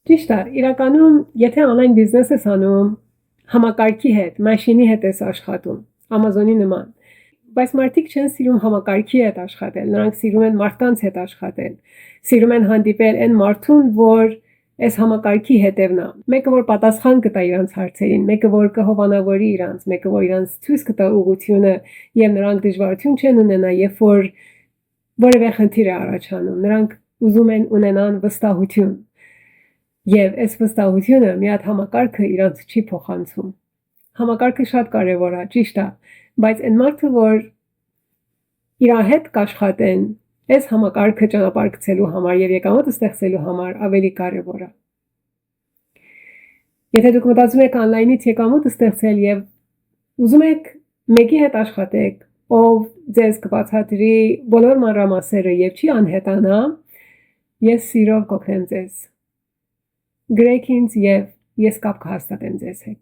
Ճիշտ է, իրականում, եթե online բիզնես ես անում, համակարգի հետ, մաշինի հետ ես աշխատում, Amazon-ի նման, բայց մարդիկ չեն սիրում համակարգի հետ աշխատել, նրանք սիրում են մարդկանց հետ աշխատել, սիրում են հանդիպել այն մարդուն, որ այս համակարգի հետևն է, մեկը որ պատասխան կտա իրանց հարցերին, մեկը որ կհովանավորի իրանց, մեկը որ իրանց ցույց կտա ուղղությունը եւ նրանք դժվարություն չեն ունենա, երբ որ որևէ խնդիր է առաջանում, նրանք ուզում են ունենան վստահություն։ Եվ այս վստահությունը մի հատ համակարգը իրանց չի փոխանցում։ Համակարգը շատ կարևոր է, ճիշտ է, բայց այն մարդը, որ իր հետ կաշխատեն, այս համակարգը ճանապարհ գցելու համար եւ եկամուտ ստեղծելու համար ավելի կարևոր է։ Եթե դուք մտածում եք on-line-ից եկամուտ ստեղծել եւ ուզում եք մեկի հետ աշխատեք, ով ձեզ կբացատրի բոլոր մանրամասերը եւ չի անհետանա, ես սիրով կօգնեմ ձեզ։ Գրեք ինձ եւ ես կապ կհաստատեմ ձեզ հետ։